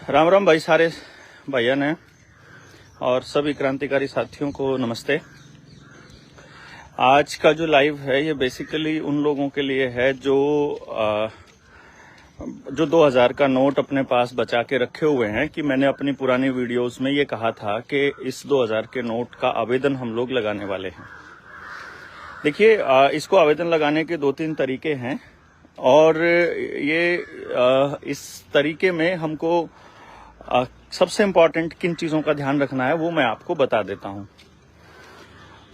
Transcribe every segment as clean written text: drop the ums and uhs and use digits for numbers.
राम राम भाई, सारे भाइयों ने और सभी क्रांतिकारी साथियों को नमस्ते। आज का जो लाइव है ये बेसिकली उन लोगों के लिए है जो 2000 का नोट अपने पास बचा के रखे हुए हैं कि मैंने अपनी पुरानी वीडियोस में ये कहा था कि इस 2000 के नोट का आवेदन हम लोग लगाने वाले हैं। देखिए, इसको आवेदन लगाने के 2-3 तरीके हैं और ये इस तरीके में हमको सबसे इम्पोर्टेंट किन चीजों का ध्यान रखना है वो मैं आपको बता देता हूं।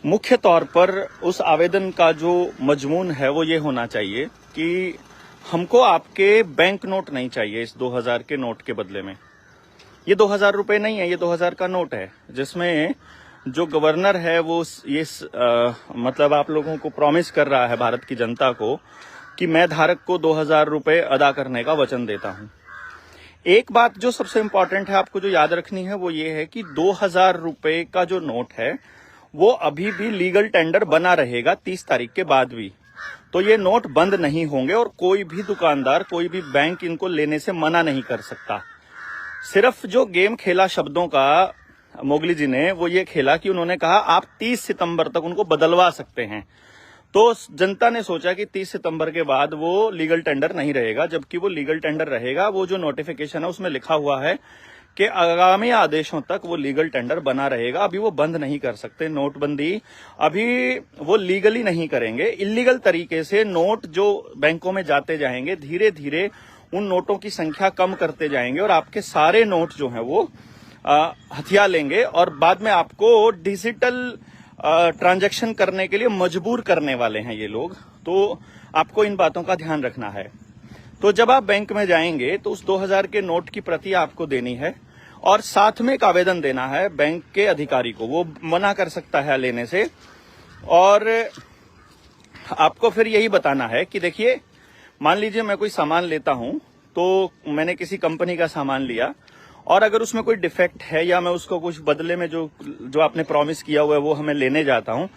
मुख्य तौर पर उस आवेदन का जो मजमून है वो ये होना चाहिए कि हमको आपके बैंक नोट नहीं चाहिए इस 2000 के नोट के बदले में। ये 2000 रुपए नहीं है, ये 2000 का नोट है जिसमें जो गवर्नर है वो ये मतलब आप लोगों को प्रॉमिस कर रहा है, भारत की जनता को, कि मैं धारक को 2000 रुपए अदा करने का वचन देता हूं। एक बात जो सबसे इंपॉर्टेंट है आपको जो याद रखनी है वो ये है कि 2000 रुपए का जो नोट है वो अभी भी लीगल टेंडर बना रहेगा 30 तारीख के बाद भी। तो ये नोट बंद नहीं होंगे और कोई भी दुकानदार, कोई भी बैंक इनको लेने से मना नहीं कर सकता। सिर्फ जो गेम खेला शब्दों का मोगली जी ने, वो ये खेला कि उन्होंने कहा आप 30 सितंबर तक उनको बदलवा सकते हैं। तो जनता ने सोचा कि 30 सितंबर के बाद वो लीगल टेंडर नहीं रहेगा, जबकि वो लीगल टेंडर रहेगा। वो जो नोटिफिकेशन है उसमें लिखा हुआ है कि आगामी आदेशों तक वो लीगल टेंडर बना रहेगा। अभी वो बंद नहीं कर सकते नोटबंदी, अभी वो लीगली नहीं करेंगे। इलीगल तरीके से नोट जो बैंकों में जाते जाएंगे, धीरे धीरे उन नोटों की संख्या कम करते जाएंगे और आपके सारे नोट जो हैं वो हथिया लेंगे और बाद में आपको डिजिटल ट्रांजैक्शन करने के लिए मजबूर करने वाले हैं ये लोग। तो आपको इन बातों का ध्यान रखना है। तो जब आप बैंक में जाएंगे तो उस 2000 के नोट की प्रति आपको देनी है और साथ में एक आवेदन देना है बैंक के अधिकारी को। वो मना कर सकता है लेने से और आपको फिर यही बताना है कि देखिए, मान लीजिए मैं कोई सामान लेता हूं, तो मैंने किसी कंपनी का सामान लिया और अगर उसमें कोई डिफेक्ट है या मैं उसको कुछ बदले में जो आपने प्रॉमिस किया हुआ है वो हमें लेने जाता हूं,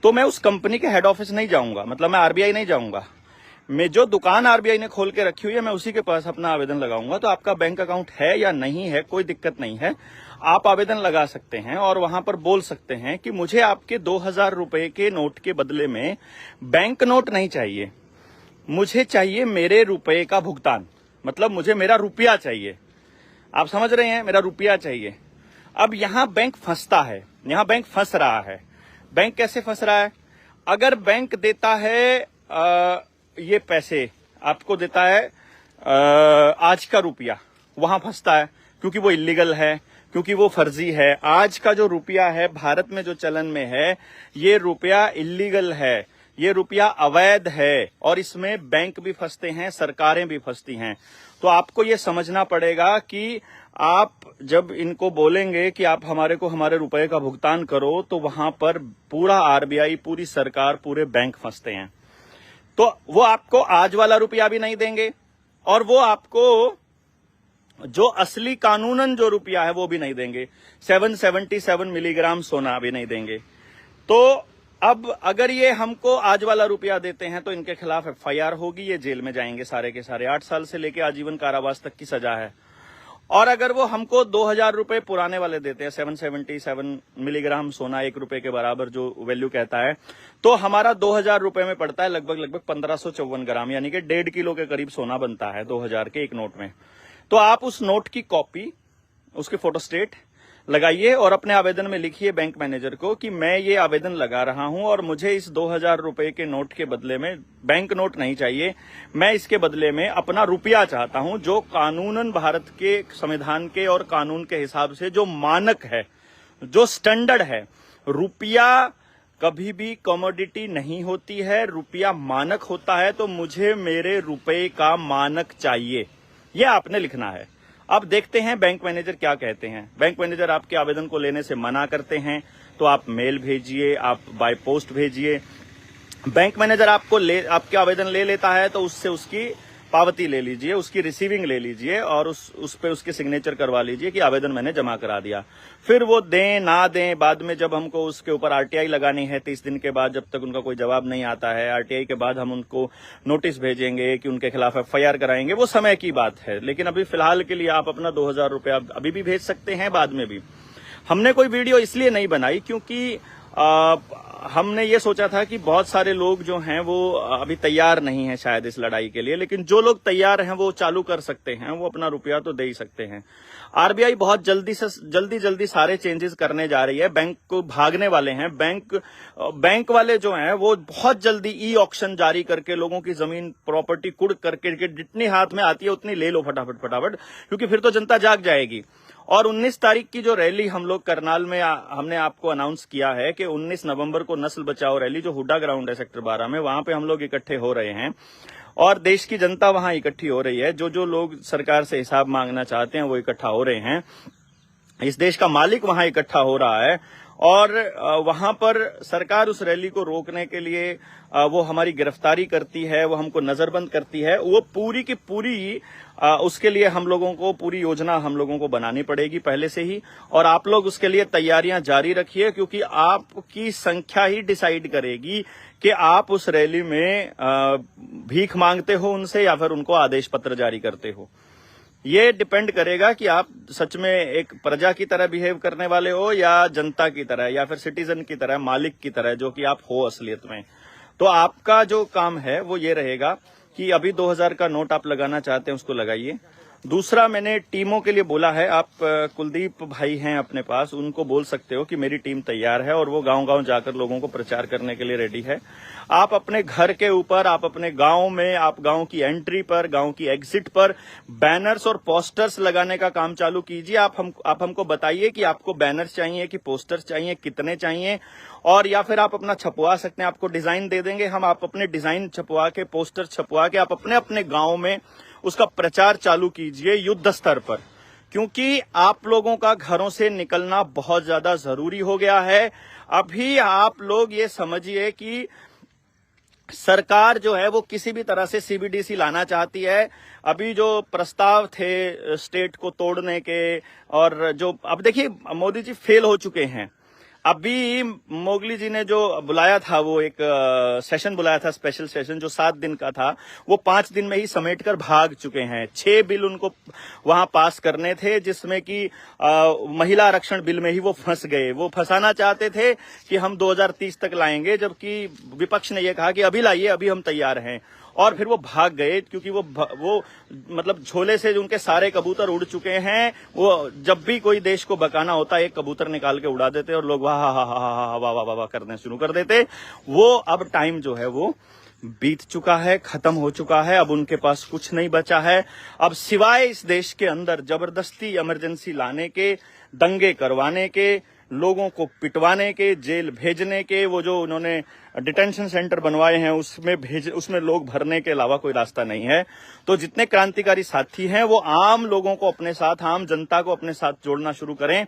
तो मैं उस कंपनी के हेड ऑफिस नहीं जाऊंगा, मतलब मैं आरबीआई नहीं जाऊंगा। मैं जो दुकान आरबीआई ने खोल के रखी हुई है मैं उसी के पास अपना आवेदन लगाऊंगा। तो आपका बैंक अकाउंट है या नहीं है, कोई दिक्कत नहीं है, आप आवेदन लगा सकते हैं और वहां पर बोल सकते हैं कि मुझे आपके 2000 रुपए के नोट के बदले में बैंक नोट नहीं चाहिए, मुझे चाहिए मेरे रुपए का भुगतान, मतलब मुझे मेरा रुपया चाहिए। आप समझ रहे हैं, मेरा रुपया चाहिए। अब यहां बैंक फंसता है, यहां बैंक फंस रहा है। बैंक कैसे फंस रहा है? अगर बैंक देता है ये पैसे आपको देता है आज का रुपया, वहां फंसता है क्योंकि वो इलीगल है, क्योंकि वो फर्जी है। आज का जो रुपया है भारत में जो चलन में है, ये रुपया इलीगल है, ये रुपया अवैध है और इसमें बैंक भी फंसते हैं, सरकारें भी फंसती हैं। तो आपको ये समझना पड़ेगा कि आप जब इनको बोलेंगे कि आप हमारे को हमारे रुपए का भुगतान करो, तो वहां पर पूरा आरबीआई, पूरी सरकार, पूरे बैंक फंसते हैं। तो वो आपको आज वाला रुपया भी नहीं देंगे और वो आपको जो असली कानूनन जो रुपया है वो भी नहीं देंगे। 777 मिलीग्राम सोना भी नहीं देंगे। तो अब अगर ये हमको आज वाला रुपया देते हैं तो इनके खिलाफ एफआईआर होगी, ये जेल में जाएंगे सारे के सारे। 8 साल से लेके आजीवन कारावास तक की सजा है। और अगर वो हमको 2000 रुपए पुराने वाले देते हैं, 777 मिलीग्राम सोना 1 रुपए के बराबर जो वैल्यू कहता है, तो हमारा 2000 रुपए में पड़ता है लगभग 1554 ग्राम, यानी कि 1.5 किलो के करीब सोना बनता है 2000 के एक नोट में। तो आप उस नोट की कॉपी, उसकी फोटोस्टेट लगाइए और अपने आवेदन में लिखिए बैंक मैनेजर को कि मैं ये आवेदन लगा रहा हूं और मुझे इस 2000 रुपए के नोट के बदले में बैंक नोट नहीं चाहिए, मैं इसके बदले में अपना रुपया चाहता हूं, जो कानूनन भारत के संविधान के और कानून के हिसाब से जो मानक है, जो स्टैंडर्ड है। रुपया कभी भी कमोडिटी नहीं होती है, रुपया मानक होता है। तो मुझे मेरे रुपए का मानक चाहिए, यह आपने लिखना है। अब देखते हैं बैंक मैनेजर क्या कहते हैं। बैंक मैनेजर आपके आवेदन को लेने से मना करते हैं तो आप मेल भेजिए, आप बाय पोस्ट भेजिए। बैंक मैनेजर आपके आवेदन ले लेता है तो उससे उसकी पावती ले लीजिए, उसकी रिसीविंग ले लीजिए और उस पे उसके सिग्नेचर करवा लीजिए कि आवेदन मैंने जमा करा दिया। फिर वो दें ना दें, बाद में जब हमको उसके ऊपर आरटीआई लगानी है 30 दिन के बाद, जब तक उनका कोई जवाब नहीं आता है, आरटीआई के बाद हम उनको नोटिस भेजेंगे कि उनके खिलाफ एफआईआर कराएंगे, वो समय की बात है। लेकिन अभी फिलहाल के लिए आप अपना 2000 रुपया अभी भी भेज सकते हैं, बाद में भी। हमने कोई वीडियो इसलिए नहीं बनाई क्योंकि हमने ये सोचा था कि बहुत सारे लोग जो हैं वो अभी तैयार नहीं हैं शायद इस लड़ाई के लिए, लेकिन जो लोग तैयार हैं वो चालू कर सकते हैं, वो अपना रुपया तो दे ही सकते हैं। आरबीआई बहुत जल्दी सारे चेंजेस करने जा रही है। बैंक को भागने वाले हैं, बैंक वाले जो हैं वो बहुत जल्दी ई ऑक्शन जारी करके लोगों की जमीन प्रॉपर्टी कुड़ करके जितनी हाथ में आती है उतनी ले लो फटाफट, क्योंकि फिर तो जनता जाग जाएगी। और 19 तारीख की जो रैली हम लोग करनाल में हमने आपको अनाउंस किया है कि 19 नवंबर को नस्ल बचाओ रैली, जो हुड्डा ग्राउंड है सेक्टर 12 में, वहां पे हम लोग इकट्ठे हो रहे हैं और देश की जनता वहां इकट्ठी हो रही है। जो लोग सरकार से हिसाब मांगना चाहते हैं वो इकट्ठा हो रहे हैं। इस देश का मालिक वहां इकट्ठा हो रहा है और वहां पर सरकार उस रैली को रोकने के लिए वो हमारी गिरफ्तारी करती है, वो हमको नजरबंद करती है। वो पूरी की पूरी उसके लिए हम लोगों को पूरी योजना हम लोगों को बनानी पड़ेगी पहले से ही, और आप लोग उसके लिए तैयारियां जारी रखिए, क्योंकि आपकी संख्या ही डिसाइड करेगी कि आप उस रैली में भीख मांगते हो उनसे या फिर उनको आदेश पत्र जारी करते हो। ये डिपेंड करेगा कि आप सच में एक प्रजा की तरह बिहेव करने वाले हो या जनता की तरह या फिर सिटीजन की तरह, मालिक की तरह, जो कि आप हो असलियत में। तो आपका जो काम है वो ये रहेगा कि अभी 2000 का नोट आप लगाना चाहते हैं उसको लगाइए। दूसरा, मैंने टीमों के लिए बोला है, आप कुलदीप भाई हैं अपने पास, उनको बोल सकते हो कि मेरी टीम तैयार है और वो गांव-गांव जाकर लोगों को प्रचार करने के लिए रेडी है। आप अपने घर के ऊपर, आप अपने गांव में, आप गांव की एंट्री पर, गांव की एग्जिट पर बैनर्स और पोस्टर्स लगाने का काम चालू कीजिए। आप हमको बताइए कि आपको बैनर्स चाहिए कि पोस्टर्स चाहिए, कितने चाहिए, और या फिर आप अपना छपवा सकते हैं, आपको डिजाइन दे देंगे हम, आप अपने डिजाइन छपवा के, पोस्टर छपवा के आप अपने अपने गांव में उसका प्रचार चालू कीजिए युद्ध स्तर पर, क्योंकि आप लोगों का घरों से निकलना बहुत ज्यादा जरूरी हो गया है। अभी आप लोग ये समझिए कि सरकार जो है वो किसी भी तरह से सीबीडीसी लाना चाहती है। अभी जो प्रस्ताव थे स्टेट को तोड़ने के, और जो अब देखिए मोदी जी फेल हो चुके हैं। अभी मोगली जी ने जो बुलाया था, वो एक सेशन बुलाया था, स्पेशल सेशन, जो 7 दिन का था, वो 5 दिन में ही समेट कर भाग चुके हैं। 6 बिल उनको वहां पास करने थे, जिसमें कि महिला आरक्षण बिल में ही वो फंस गए। वो फंसाना चाहते थे कि हम 2030 तक लाएंगे, जबकि विपक्ष ने ये कहा कि अभी लाइए, अभी हम तैयार हैं, और फिर वो भाग गए, क्योंकि वो मतलब झोले से उनके सारे कबूतर उड़ चुके हैं। वो जब भी कोई देश को बकाना होता है एक कबूतर निकाल के उड़ा देते और लोग वाह हा हा हा वाह वाह वाह करने शुरू कर देते। वो अब टाइम जो है वो बीत चुका है, खत्म हो चुका है। अब उनके पास कुछ नहीं बचा है, अब सिवाय इस देश के अंदर जबरदस्ती इमरजेंसी लाने के, दंगे करवाने के, लोगों को पिटवाने के, जेल भेजने के। वो जो उन्होंने डिटेंशन सेंटर बनवाए हैं उसमें लोग भरने के अलावा कोई रास्ता नहीं है। तो जितने क्रांतिकारी साथी हैं वो आम लोगों को अपने साथ, आम जनता को अपने साथ जोड़ना शुरू करें,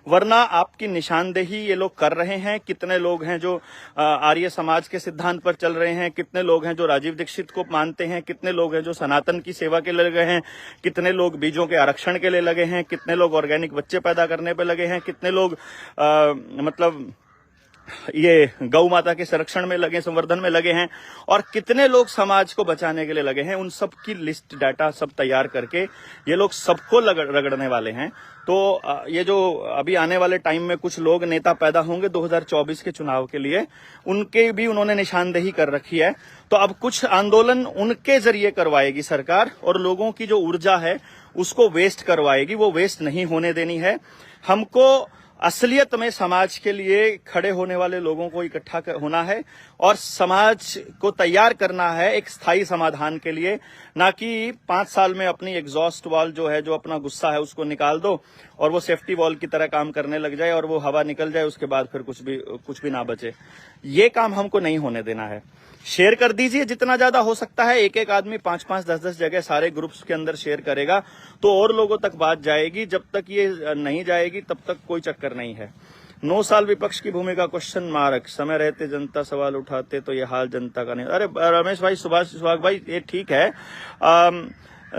वरना आपकी निशानदेही ये लोग कर रहे हैं। कितने लोग हैं जो आर्य समाज के सिद्धांत पर चल रहे हैं, कितने लोग हैं जो राजीव दीक्षित को मानते हैं, कितने लोग हैं जो सनातन की सेवा के लिए लगे हैं, कितने लोग बीजों के आरक्षण के लिए लगे हैं, कितने लोग ऑर्गेनिक बच्चे पैदा करने पे लगे हैं, कितने लोग मतलब ये गौ माता के संरक्षण में लगे, संवर्धन में लगे हैं, और कितने लोग समाज को बचाने के लिए लगे हैं। उन सब की लिस्ट, डाटा सब तैयार करके ये लोग सबको रगड़ने वाले हैं। तो ये जो अभी आने वाले टाइम में कुछ लोग नेता पैदा होंगे 2024 के चुनाव के लिए, उनके भी उन्होंने निशानदेही कर रखी है। तो अब कुछ आंदोलन उनके जरिए करवाएगी सरकार, और लोगों की जो ऊर्जा है उसको वेस्ट करवाएगी। वो वेस्ट नहीं होने देनी है। हमको असलियत में समाज के लिए खड़े होने वाले लोगों को इकट्ठा होना है और समाज को तैयार करना है एक स्थायी समाधान के लिए, ना कि 5 साल में अपनी एग्जॉस्ट वॉल जो है, जो अपना गुस्सा है उसको निकाल दो और वो सेफ्टी वॉल की तरह काम करने लग जाए और वो हवा निकल जाए, उसके बाद फिर कुछ भी ना बचे। ये काम हमको नहीं होने देना है। शेयर कर दीजिए जितना ज्यादा हो सकता है। एक आदमी 5-5, 10-10 जगह सारे ग्रुप्स के अंदर शेयर करेगा तो और लोगों तक बात जाएगी। जब तक ये नहीं जाएगी तब तक कोई चक्कर नहीं है। 9 साल विपक्ष की भूमिका क्वेश्चन मार्क, समय रहते जनता सवाल उठाते तो ये हाल जनता का नहीं। अरे रमेश भाई, सुभाष भाई, ये ठीक है,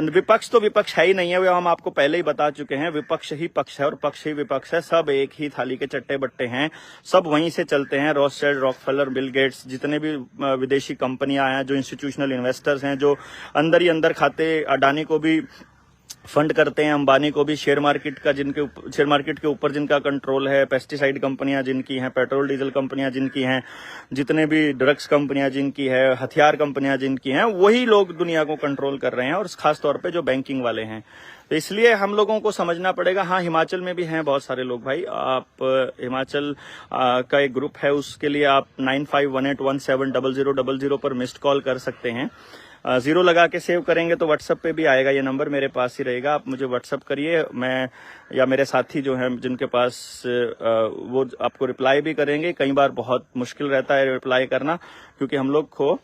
विपक्ष तो विपक्ष है ही नहीं है, वो हम आपको पहले ही बता चुके हैं। विपक्ष ही पक्ष है और पक्ष ही विपक्ष है, सब एक ही थाली के चट्टे बट्टे हैं, सब वहीं से चलते हैं। रॉथस्चाइल्ड, रॉकफेलर, बिल गेट्स, जितने भी विदेशी कंपनियां हैं, जो इंस्टीट्यूशनल इन्वेस्टर्स हैं, जो अंदर ही अंदर खाते, अडानी को भी फंड करते हैं, अंबानी को भी, शेयर मार्केट के ऊपर जिनका कंट्रोल है, पेस्टिसाइड कंपनियां जिनकी हैं, पेट्रोल डीजल कंपनियां जिनकी हैं, जितने भी ड्रग्स कंपनियां जिनकी है, हथियार कंपनियां जिनकी हैं, वही लोग दुनिया को कंट्रोल कर रहे हैं, और खास तौर पे जो बैंकिंग वाले हैं। तो इसलिए हम लोगों को समझना पड़ेगा। हाँ, हिमाचल में भी हैं बहुत सारे लोग भाई। आप हिमाचल का एक ग्रुप है, उसके लिए आप 9518170000 पर मिस्ड कॉल कर सकते हैं। 0 लगा के सेव करेंगे तो व्हाट्सएप पे भी आएगा, ये नंबर मेरे पास ही रहेगा, आप मुझे व्हाट्सएप करिए, मैं या मेरे साथी जो हैं जिनके पास वो आपको रिप्लाई भी करेंगे। कई बार बहुत मुश्किल रहता है रिप्लाई करना, क्योंकि हम लोग को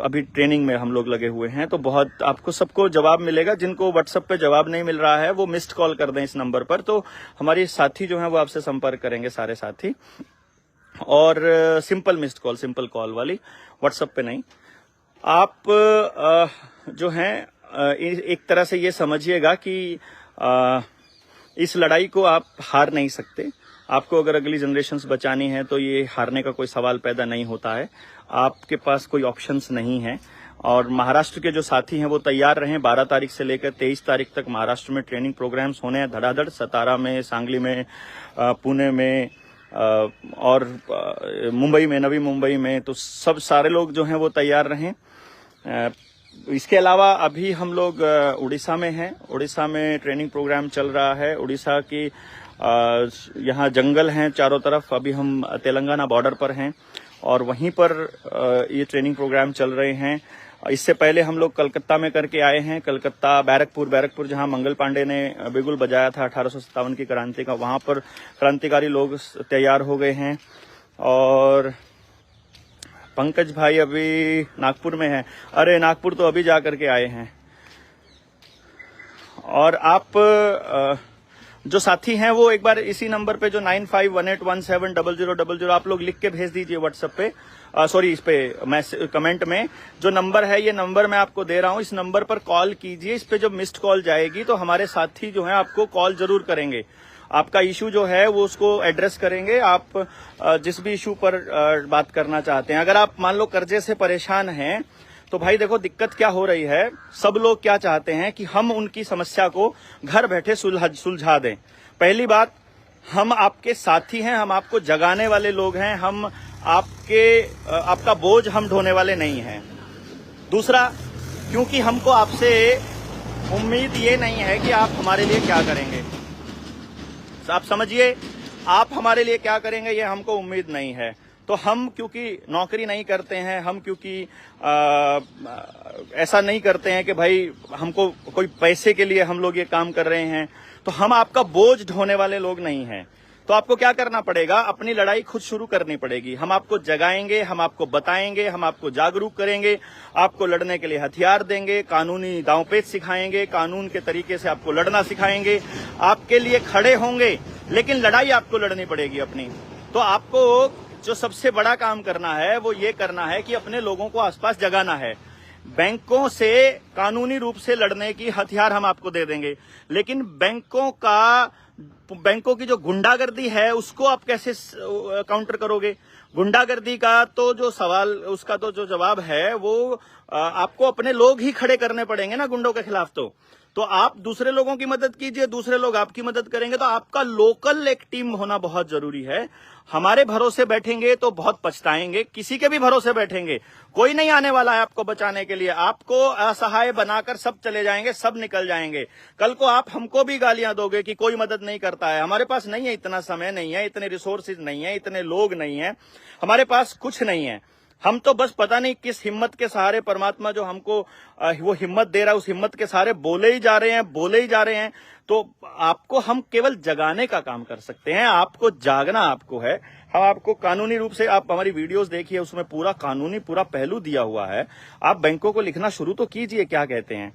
अभी ट्रेनिंग में हम लोग लगे हुए हैं, तो बहुत आपको सबको जवाब मिलेगा। जिनको व्हाट्सएप पे जवाब नहीं मिल रहा है वो मिस्ड कॉल कर दें इस नंबर पर, तो हमारी साथी जो है वो आपसे संपर्क करेंगे, सारे साथी। और simple missed call, simple call वाली, व्हाट्सएप पे नहीं। आप जो हैं एक तरह से ये समझिएगा कि इस लड़ाई को आप हार नहीं सकते। आपको अगर अगली जनरेशन्स बचानी है तो ये हारने का कोई सवाल पैदा नहीं होता है, आपके पास कोई ऑप्शंस नहीं है। और महाराष्ट्र के जो साथी हैं वो तैयार रहें। 12 तारीख से लेकर 23 तारीख तक महाराष्ट्र में ट्रेनिंग प्रोग्राम्स होने हैं धड़ाधड़, सतारा में, सांगली में, पुणे में और मुंबई में, नवी मुंबई में। तो सब सारे लोग जो हैं वो तैयार रहें। इसके अलावा अभी हम लोग उड़ीसा में हैं, उड़ीसा में ट्रेनिंग प्रोग्राम चल रहा है। उड़ीसा की यहाँ जंगल हैं चारों तरफ, अभी हम तेलंगाना बॉर्डर पर हैं और वहीं पर ये ट्रेनिंग प्रोग्राम चल रहे हैं। इससे पहले हम लोग कलकत्ता में करके आए हैं, कलकत्ता बैरकपुर जहां मंगल पांडे ने बिगुल बजाया था 1857 की क्रांति का, वहां पर क्रांतिकारी लोग तैयार हो गए हैं। और पंकज भाई अभी नागपुर में हैं। अरे नागपुर तो अभी जा करके आए हैं। और आप जो साथी हैं वो एक बार इसी नंबर पे जो 9518170000 आप लोग लिख के भेज दीजिए व्हाट्सएप पे, सॉरी इस पे कमेंट में। जो नंबर है ये नंबर मैं आपको दे रहा हूं, इस नंबर पर कॉल कीजिए। इस पे जब मिस्ड कॉल जाएगी तो हमारे साथी जो हैं आपको कॉल जरूर करेंगे, आपका इशू जो है वो उसको एड्रेस करेंगे। आप जिस भी इशू पर बात करना चाहते हैं, अगर आप मान लो कर्जे से परेशान हैं तो भाई देखो दिक्कत क्या हो रही है, सब लोग क्या चाहते हैं कि हम उनकी समस्या को घर बैठे सुलझा दें। पहली बात, हम आपके साथी हैं, हम आपको जगाने वाले लोग हैं, हम आपका बोझ हम ढोने वाले नहीं हैं। दूसरा, क्योंकि हमको आपसे उम्मीद ये नहीं है कि आप हमारे लिए क्या करेंगे, आप समझिए, आप हमारे लिए क्या करेंगे ये हमको उम्मीद नहीं है। तो हम क्योंकि नौकरी नहीं करते हैं, हम क्योंकि ऐसा नहीं करते हैं कि भाई हमको कोई पैसे के लिए हम लोग ये काम कर रहे हैं, तो हम आपका बोझ ढोने वाले लोग नहीं हैं। तो आपको क्या करना पड़ेगा, अपनी लड़ाई खुद शुरू करनी पड़ेगी। हम आपको जगाएंगे, हम आपको बताएंगे, हम आपको जागरूक करेंगे, आपको लड़ने के लिए हथियार देंगे, कानूनी दांवपेच सिखाएंगे, कानून के तरीके से आपको लड़ना सिखाएंगे, आपके लिए खड़े होंगे। लेकिन लड़ाई आपको लड़नी पड़ेगी अपनी। तो आपको जो सबसे बड़ा काम करना है वो ये करना है कि अपने लोगों को आसपास जगाना है। बैंकों से कानूनी रूप से लड़ने की हथियार हम आपको दे देंगे, लेकिन बैंकों की जो गुंडागर्दी है उसको आप कैसे काउंटर करोगे? गुंडागर्दी का तो जो सवाल, उसका तो जो जवाब है वो आपको अपने लोग ही खड़े करने पड़ेंगे ना गुंडों के खिलाफ। तो आप दूसरे लोगों की मदद कीजिए, दूसरे लोग आपकी मदद करेंगे। तो आपका लोकल एक टीम होना बहुत जरूरी है। हमारे भरोसे बैठेंगे तो बहुत पछताएंगे, किसी के भी भरोसे बैठेंगे कोई नहीं आने वाला है आपको बचाने के लिए। आपको असहाय बनाकर सब चले जाएंगे, सब निकल जाएंगे। कल को आप हमको भी गालियां दोगे कि कोई मदद नहीं करता है। हमारे पास नहीं है, इतना समय नहीं है, इतने रिसोर्सेज नहीं है, इतने लोग नहीं है, हमारे पास कुछ नहीं है। हम तो बस पता नहीं किस हिम्मत के सहारे, परमात्मा जो हमको वो हिम्मत दे रहा है, उस हिम्मत के सहारे बोले ही जा रहे हैं। तो आपको हम केवल जगाने का काम कर सकते हैं, आपको जागना आपको है। हम आपको कानूनी रूप से, आप हमारी वीडियोस देखिए, उसमें पूरा कानूनी पूरा पहलू दिया हुआ है। आप बैंकों को लिखना शुरू तो कीजिए क्या कहते हैं।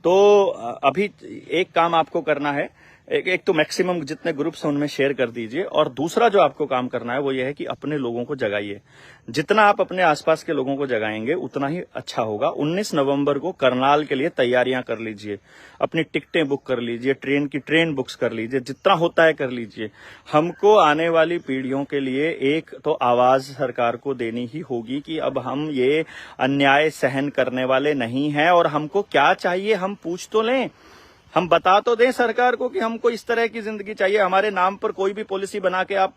तो अभी एक काम आपको करना है एक तो मैक्सिमम जितने ग्रुप्स हैं उनमें शेयर कर दीजिए, और दूसरा जो आपको काम करना है वो ये है कि अपने लोगों को जगाइए। जितना आप अपने आसपास के लोगों को जगाएंगे उतना ही अच्छा होगा। 19 नवंबर को करनाल के लिए तैयारियां कर लीजिए, अपनी टिकटें बुक कर लीजिए, ट्रेन की ट्रेन बुक्स कर लीजिए, जितना होता है कर लीजिए। हमको आने वाली पीढ़ियों के लिए एक तो आवाज सरकार को देनी ही होगी कि अब हम ये अन्याय सहन करने वाले नहीं हैं, और हमको क्या चाहिए हम पूछ तो लें, हम बता तो दें सरकार को कि हमको इस तरह की जिंदगी चाहिए। हमारे नाम पर कोई भी पॉलिसी बना के आप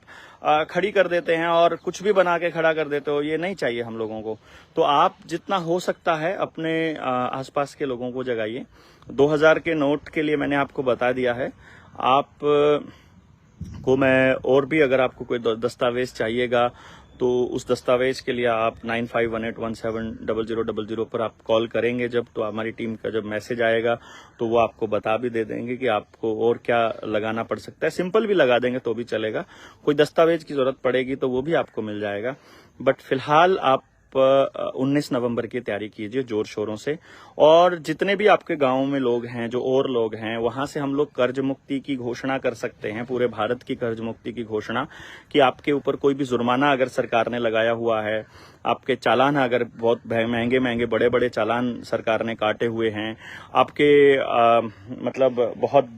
खड़ी कर देते हैं और कुछ भी बना के खड़ा कर देते हो, ये नहीं चाहिए हम लोगों को। तो आप जितना हो सकता है अपने आसपास के लोगों को जगाइए। 2000 के नोट के लिए मैंने आपको बता दिया है। आप को मैं और भी अगर आपको कोई दस्तावेज चाहिएगा तो उस दस्तावेज के लिए आप 9518170000 पर आप कॉल करेंगे जब, तो हमारी टीम का जब मैसेज आएगा तो वो आपको बता भी दे देंगे कि आपको और क्या लगाना पड़ सकता है। सिंपल भी लगा देंगे तो भी चलेगा, कोई दस्तावेज की जरूरत पड़ेगी तो वो भी आपको मिल जाएगा। बट फिलहाल आप 19 नवंबर की तैयारी कीजिए जोर शोरों से। और जितने भी आपके गांव में लोग हैं, जो और लोग हैं, वहां से हम लोग कर्ज मुक्ति की घोषणा कर सकते हैं, पूरे भारत की कर्ज मुक्ति की घोषणा, कि आपके ऊपर कोई भी जुर्माना अगर सरकार ने लगाया हुआ है, आपके चालान अगर बहुत महंगे महंगे बड़े बड़े चालान सरकार ने काटे हुए हैं, आपके मतलब बहुत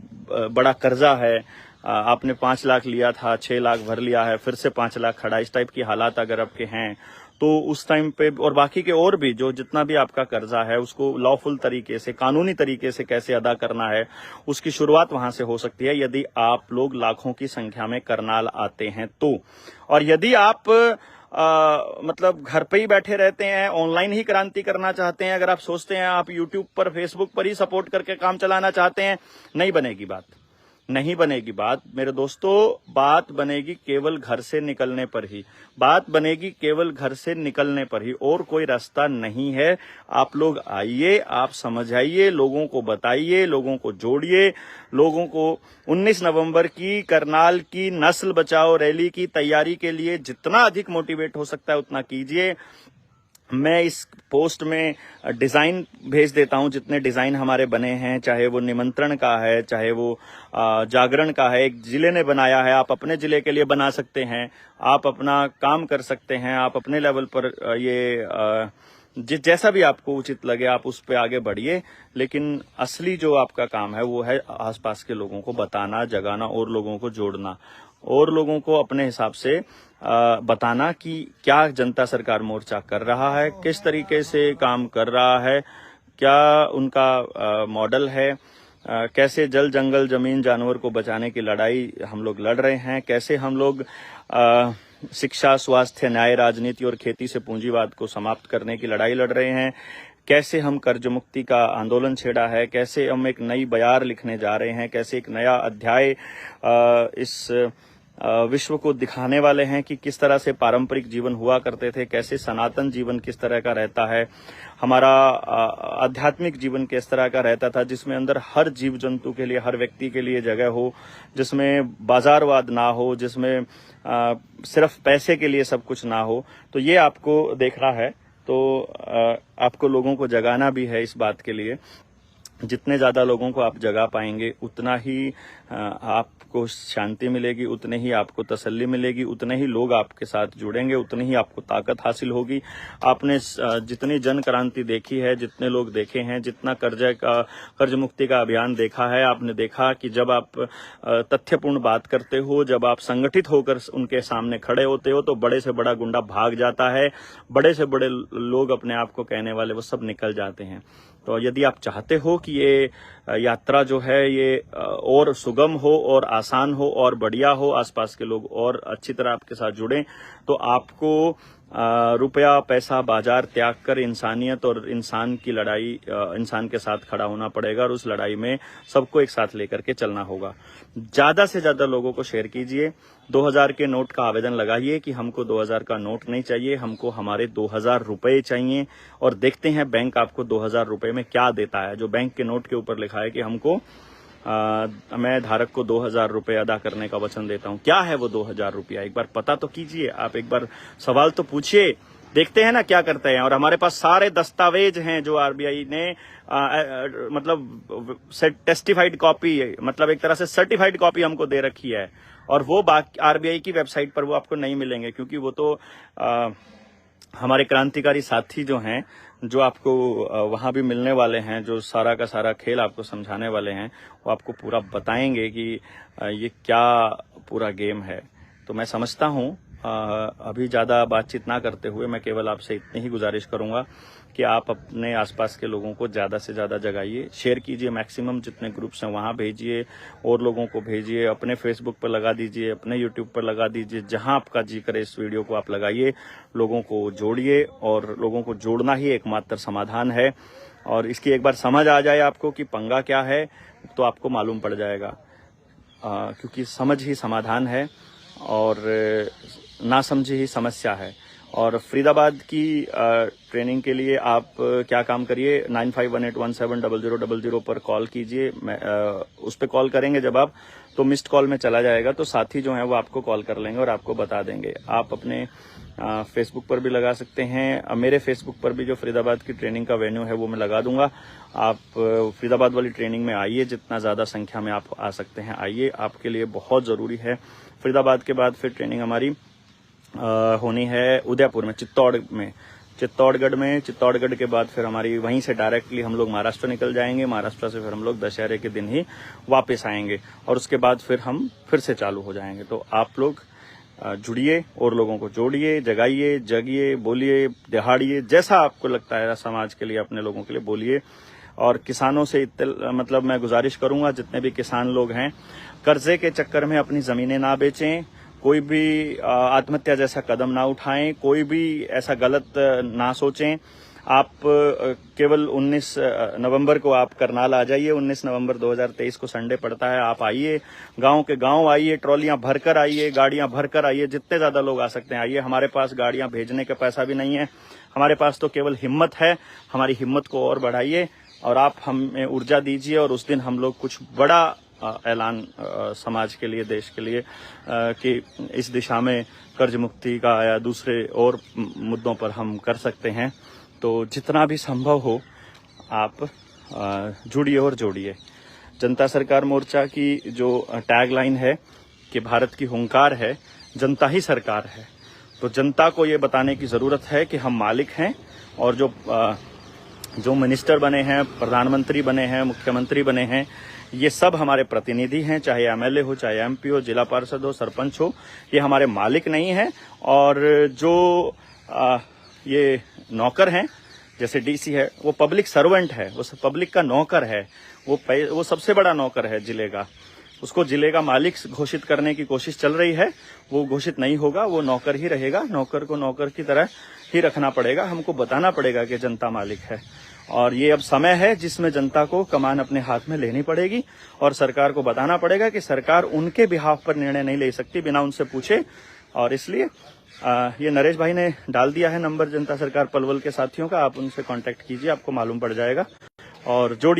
बड़ा कर्जा है, आपने 5 लाख लिया था, 6 लाख भर लिया है, फिर से 5 लाख खड़ा, इस टाइप की हालात अगर आपके हैं तो उस टाइम पे, और बाकी के और भी जो जितना भी आपका कर्जा है उसको लॉफुल तरीके से, कानूनी तरीके से कैसे अदा करना है, उसकी शुरुआत वहां से हो सकती है यदि आप लोग लाखों की संख्या में करनाल आते हैं तो। और यदि आप मतलब घर पे ही बैठे रहते हैं, ऑनलाइन ही क्रांति करना चाहते हैं, अगर आप सोचते हैं आप यूट्यूब पर, फेसबुक पर ही सपोर्ट करके काम चलाना चाहते हैं, नहीं बनेगी बात, नहीं बनेगी बात मेरे दोस्तों। बात बनेगी केवल घर से निकलने पर ही, बात बनेगी केवल घर से निकलने पर ही, और कोई रास्ता नहीं है। आप लोग आइए, आप समझाइए, लोगों को बताइए, लोगों को जोड़िए, लोगों को 19 नवंबर की करनाल की नस्ल बचाओ रैली की तैयारी के लिए जितना अधिक मोटिवेट हो सकता है उतना कीजिए। मैं इस पोस्ट में डिजाइन भेज देता हूं, जितने डिजाइन हमारे बने हैं, चाहे वो निमंत्रण का है, चाहे वो जागरण का है, एक जिले ने बनाया है, आप अपने जिले के लिए बना सकते हैं, आप अपना काम कर सकते हैं, आप अपने लेवल पर ये जैसा भी आपको उचित लगे आप उस पे आगे बढ़िए। लेकिन असली जो आपका काम है वो है आसपास के लोगों को बताना, जगाना और लोगों को जोड़ना, और लोगों को अपने हिसाब से बताना कि क्या जनता सरकार मोर्चा कर रहा है, किस तरीके से काम कर रहा है, क्या उनका मॉडल है, कैसे जल जंगल जमीन जानवर को बचाने की लड़ाई हम लोग लड़ रहे हैं, कैसे हम लोग शिक्षा, स्वास्थ्य, न्याय, राजनीति और खेती से पूंजीवाद को समाप्त करने की लड़ाई लड़ रहे हैं, कैसे हम कर्ज मुक्ति का आंदोलन छेड़ा है, कैसे हम एक नई बयार लिखने जा रहे हैं, कैसे एक नया अध्याय इस विश्व को दिखाने वाले हैं कि किस तरह से पारंपरिक जीवन हुआ करते थे, कैसे सनातन जीवन किस तरह का रहता है, हमारा आध्यात्मिक जीवन किस तरह का रहता था, जिसमें अंदर हर जीव जंतु के लिए, हर व्यक्ति के लिए जगह हो, जिसमें बाजारवाद ना हो, जिसमें सिर्फ पैसे के लिए सब कुछ ना हो। तो ये आपको देखना है, तो आपको लोगों को जगाना भी है इस बात के लिए। जितने ज्यादा लोगों को आप जगा पाएंगे उतना ही आपको शांति मिलेगी, उतने ही आपको तसल्ली मिलेगी, उतने ही लोग आपके साथ जुड़ेंगे, उतनी ही आपको ताकत हासिल होगी। आपने जितनी जन क्रांति देखी है, जितने लोग देखे हैं, जितना कर्ज मुक्ति का अभियान देखा है, आपने देखा कि जब आप तथ्यपूर्ण बात करते हो, जब आप संगठित होकर उनके सामने खड़े होते हो तो बड़े से बड़ा गुंडा भाग जाता है, बड़े से बड़े लोग अपने आप को कहने वाले वो सब निकल जाते हैं। तो यदि आप चाहते हो कि ये यात्रा जो है ये और सुगम हो और आसान हो और बढ़िया हो, आसपास के लोग और अच्छी तरह आपके साथ जुड़ें, तो आपको रुपया, पैसा, बाजार त्याग कर इंसानियत और इंसान की लड़ाई, इंसान के साथ खड़ा होना पड़ेगा, और उस लड़ाई में सबको एक साथ लेकर के चलना होगा। ज्यादा से ज्यादा लोगों को शेयर कीजिए। 2000 के नोट का आवेदन लगाइए कि हमको 2000 का नोट नहीं चाहिए, हमको हमारे 2000 रुपए चाहिए, और देखते हैं बैंक आपको 2000 रुपए में क्या देता है। जो बैंक के नोट के ऊपर लिखा है कि हमको मैं धारक को 2000 रुपए अदा करने का वचन देता हूं, क्या है वो 2000 रुपया, एक बार पता तो कीजिए। आप एक बार सवाल तो पूछिए, देखते हैं ना क्या करते हैं। और हमारे पास सारे दस्तावेज हैं जो आरबीआई ने मतलब टेस्टिफाइड कॉपी, मतलब एक तरह से सर्टिफाइड कॉपी हमको दे रखी है, और वो आरबीआई की वेबसाइट पर वो आपको नहीं मिलेंगे, क्योंकि वो तो हमारे क्रांतिकारी साथी जो हैं, जो आपको वहां भी मिलने वाले हैं, जो सारा का सारा खेल आपको समझाने वाले हैं, वो आपको पूरा बताएंगे कि ये क्या पूरा गेम है। तो मैं समझता हूं अभी ज्यादा बातचीत ना करते हुए मैं केवल आपसे इतनी ही गुजारिश करूंगा कि आप अपने आसपास के लोगों को ज्यादा से ज्यादा जगाइए, शेयर कीजिए, मैक्सिमम जितने ग्रुप्स हैं वहां भेजिए, और लोगों को भेजिए, अपने फेसबुक पर लगा दीजिए, अपने यूट्यूब पर लगा दीजिए, जहां आपका जी करे इस वीडियो को आप लगाइए, लोगों को जोड़िए, और लोगों को जोड़ना ही एकमात्र समाधान है। और इसकी एक बार समझ आ जाए आपको कि पंगा क्या है, तो आपको मालूम पड़ जाएगा, क्योंकि समझ ही समाधान है और ना समझी ही समस्या है। और फरीदाबाद की ट्रेनिंग के लिए आप क्या काम करिए, 9518170000 पर कॉल कीजिए। उस पर कॉल करेंगे जब आप, तो मिस्ड कॉल में चला जाएगा, तो साथी जो हैं वो आपको कॉल कर लेंगे और आपको बता देंगे। आप अपने फेसबुक पर भी लगा सकते हैं, मेरे फेसबुक पर भी जो फरीदाबाद की ट्रेनिंग का वेन्यू है वो मैं लगा दूंगा। आप फरीदाबाद वाली ट्रेनिंग में आइए, जितना ज़्यादा संख्या में आप आ सकते हैं आइए, आपके लिए बहुत ज़रूरी है। फरीदाबाद के बाद फिर ट्रेनिंग हमारी होनी है उदयपुर में, चित्तौड़गढ़ के बाद फिर हमारी वहीं से डायरेक्टली हम लोग महाराष्ट्र निकल जाएंगे। महाराष्ट्र से फिर हम लोग दशहरे के दिन ही वापस आएंगे, और उसके बाद फिर हम फिर से चालू हो जाएंगे। तो आप लोग जुड़िए और लोगों को जोड़िए, जगाइए, जगिए, बोलिए, दिहाड़िए, जैसा आपको लगता है समाज के लिए, अपने लोगों के लिए बोलिए। और किसानों से मतलब मैं गुजारिश करूंगा, जितने भी किसान लोग हैं, कर्जे के चक्कर में अपनी जमीनें ना बेचें, कोई भी आत्महत्या जैसा कदम ना उठाएं, कोई भी ऐसा गलत ना सोचें। आप केवल 19 नवंबर को आप करनाल आ जाइए, 19 नवंबर 2023 को संडे पड़ता है। आप आइए, गांव के गांव आइए, ट्रॉलियां भरकर आइए, गाड़ियां भरकर आइए, जितने ज्यादा लोग आ सकते हैं आइए। हमारे पास गाड़ियां भेजने का पैसा भी नहीं है, हमारे पास तो केवल हिम्मत है। हमारी हिम्मत को और बढ़ाइए और आप हमें ऊर्जा दीजिए, और उस दिन हम लोग कुछ बड़ा ऐलान समाज के लिए, देश के लिए कि इस दिशा में कर्ज मुक्ति का या दूसरे और मुद्दों पर हम कर सकते हैं। तो जितना भी संभव हो आप जुड़िए और जोड़िए। जनता सरकार मोर्चा की जो टैगलाइन है कि भारत की हुंकार है, जनता ही सरकार है। तो जनता को ये बताने की जरूरत है कि हम मालिक हैं, और जो मिनिस्टर बने हैं, प्रधानमंत्री बने हैं, मुख्यमंत्री बने हैं, ये सब हमारे प्रतिनिधि हैं, चाहे एमएलए हो, चाहे एमपी हो, जिला पार्षद हो, सरपंच हो, ये हमारे मालिक नहीं है। और जो ये नौकर हैं, जैसे डीसी है, वो पब्लिक सर्वेंट है, वो पब्लिक का नौकर है, वो सबसे बड़ा नौकर है जिले का। उसको जिले का मालिक घोषित करने की कोशिश चल रही है, वो घोषित नहीं होगा, वो नौकर ही रहेगा। नौकर को नौकर की तरह ही रखना पड़ेगा, हमको बताना पड़ेगा कि जनता मालिक है। और ये अब समय है जिसमें जनता को कमान अपने हाथ में लेनी पड़ेगी, और सरकार को बताना पड़ेगा कि सरकार उनके बिहाफ पर निर्णय नहीं ले सकती बिना उनसे पूछे। और इसलिए ये नरेश भाई ने डाल दिया है नंबर जनता सरकार पलवल के साथियों का, आप उनसे कांटेक्ट कीजिए, आपको मालूम पड़ जाएगा। और जोड़िए।